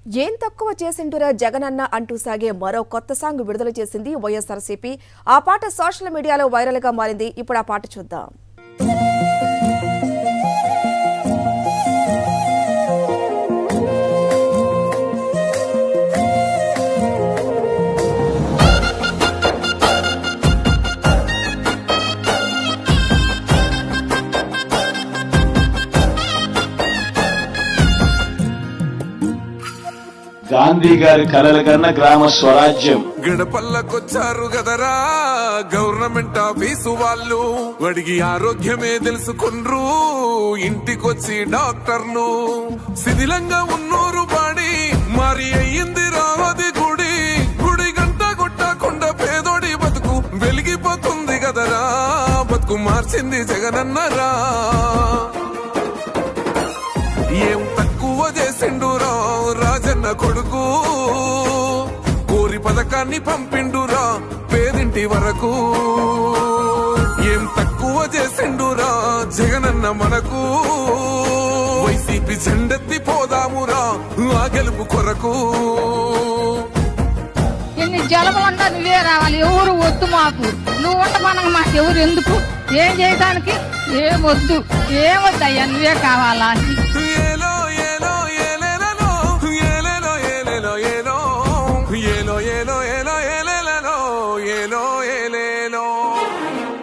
ఏం తక్కువ చేసిండురా జగనన్న అంటూ సాగే మరో కొత్త సాంగ్ విడుదల చేసింది వైఎస్ఆర్సీపీ. ఆ పాట సోషల్ మీడియాలో వైరల్ గా మారింది. ఇప్పుడు ఆ పాట చూద్దాం. గాంధీ గారి కలల కన్నా గ్రామ స్వరాజ్యం. గడపల్లకొచ్చారు గదరా గవర్నమెంట్ ఆఫీసు వాళ్ళు, అడిగి ఆరోగ్యమే తెలుసుకుండ్రు ఇంటికొచ్చి డాక్టర్లు. శిథిలంగా ఉన్నోరు బాడి మరి అయ్యింది రావది గుడి, గుడి గంట కొట్టకుండా పేదోడి బతుకు వెలిగిపోతుంది గదరా, బతుకు మార్చింది జగనన్నరా. ఏం తక్కువ చేసిండురా రాజన్న కొడుకు, కోరి పథకాన్ని పంపిండురా పేదింటి వరకు. ఏం తక్కువ చేసిండురా జగనన్న మనకు, వైసీపీ జెండెత్తి పోదామురా ఆ గెలుపు కొరకు. ఎన్ని జలములంతా నువ్వే రావాలి, ఎవరు వద్దు మాకు, నువ్వు ఉండమనగా మాకు ఎవరు ఎందుకు, ఏం చేయడానికి ఏమొద్దు, ఏమొద్దయ్యా నువ్వే కావాలా.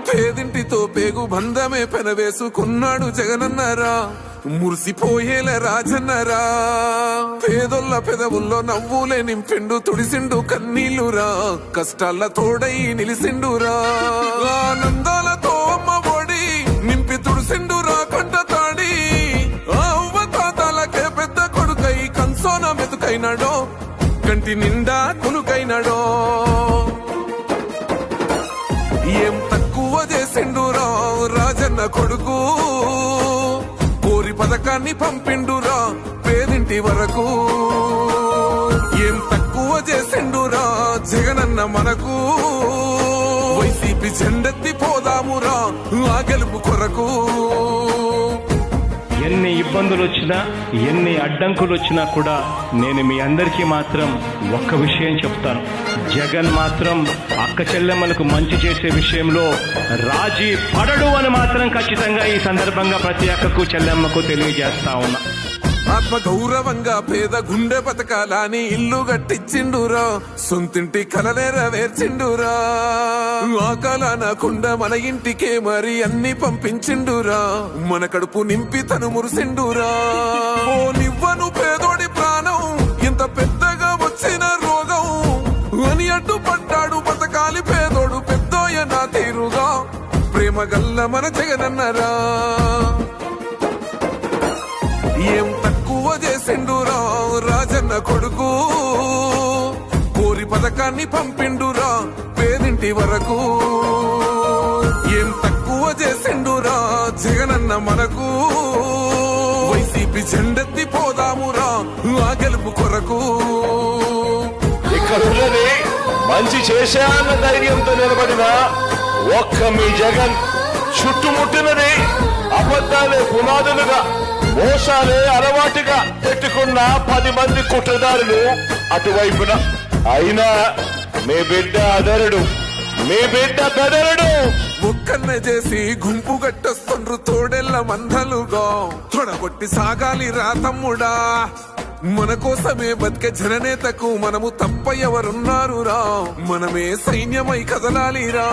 పేదింటితో పేగు బంధమే పెనవేసుకున్నాడు జగనన్నరా, మురిసిపోయేల రాజన్నరా. పేదొల్ల పెదవుల్లో నవ్వులే నింపిండు, తుడిసిండు కన్నీళ్లురా, కష్టాల తోడై నిలిసిండురా. ఆనందాలతో అమ్మ ఒడి నింపి తుడిసిండురా కంట తాడి, అవ్వ తాతాలకే పెద్ద కొడుకై కంసోన మెతుకైనాడో, కంటి నిండా కునుకైనాడో. ఏం తక్కువ చేసిండురా రాజన్న కొడుకు, కోరి పథకాన్ని పంపిండురా పేదింటి వరకు. ఏం తక్కువ చేసిండురా జగనన్న మనకు, వైసీపీ జెండెత్తి పోదామురా ఆ గెలుపు కొరకు. ఎన్ని ఇబ్బందులు వచ్చినా ఎన్ని అడ్డంకులు వచ్చినా కూడా నేను మీ అందరికీ మాత్రం ఒక్క విషయం చెప్తాను, జగన్ మాత్రం అక్క చెల్లెమ్మలకు మంచి చేసే విషయంలో రాజీ పడడు అని మాత్రం ఖచ్చితంగా ఈ సందర్భంగా ప్రతి అక్కకు చెల్లెమ్మకు తెలియజేస్తా ఉన్నా. ఆత్మ గౌరవంగా పేద గుండె బతకాలని ఇల్లు కట్టించిండురా, సొంతింటి కలనేరవేర్చిండురా. ఆకల నాకుండా మన ఇంటికే మరి అన్ని పంపించిండురా, మన కడుపు నింపి తను మురిసిండురా. ఓ నివ్వను పేదోడి ప్రాణం ఇంత పెద్దగా వచ్చిన రోగం అని అడ్డుపడ్డాడు బతకాలి పేదోడు పెద్దోయ నా తీరుగా, ప్రేమ గల్ల మన జగనన్నరా. ఏం తక్కువ చేసిండురా రాజన్న కొడుకు, కోరి పథకాన్ని పంపిండురా పేదింటి వరకు. ఏం తక్కువ చేసిండురా జగనన్న మనకు, వైసీపీ జెండెత్తి పోదామురా ఆ గెలుపు కొరకు. ఇక్కడున్నది మంచి చేశాన్న ధైర్యంతో నిలబడిన ఒక్క మీ జగన్, చుట్టుముట్టినది అబద్ధాలే పునాదులుగా మోసాలే అలవాటుగా పెట్టుకున్న 10 మంది కుట్రదారులు అటువైపున. అయినా మీ బిడ్డ అదరుడు, మీ బిడ్డ బెదరుడు. ఒక్కన్నే చేసి గుంపు గట్టొస్తుండ్రు తోడెల్ల మందలుగా, తొడగొట్టి సాగాలి రా తమ్ముడా. మన కోసమే బతికే జననేతకు మనము తప్ప ఎవరున్నారు రా, మనమే సైన్యమై కదలాలిరా.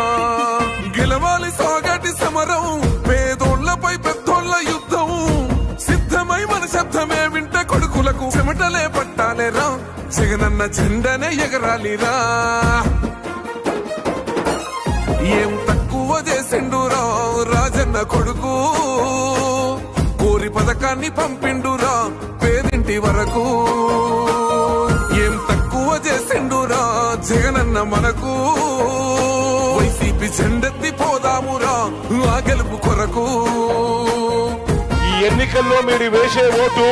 గెలవాలి సాగటి సమరం, పేదోళ్లపై పెద్దోళ్ల యుద్ధం, సిద్ధమై మన శబ్దమే వింట కొడుకులకు చెమటలే పట్టాలేరా, జగనన్న జెండనే ఎగరాలిరా. ఏం తక్కువ చేసిండురా రాజన్న కొడుకు, కోరి పథకాన్ని పంపిండురా పేదింటి వరకు. ఏం తక్కువ చేసిండురా జగనన్న మనకు, వైసీపీ జెండెత్తి పోదామురా ఆ గెలుపు కొరకు. ఈ ఎన్నికల్లో మీరు వేసే ఓటు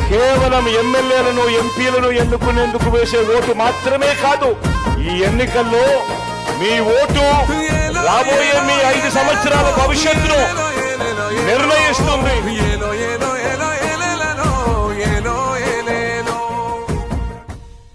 కేవలం ఎమ్మెల్యేలను ఎంపీలను ఎన్నుకునేందుకు వేసే ఓటు మాత్రమే కాదు, ఈ ఎన్నికల్లో మీ ఓటు రాబోయే మీ 5 సంవత్సరాల భవిష్యత్తును నిర్ణయిస్తుంది.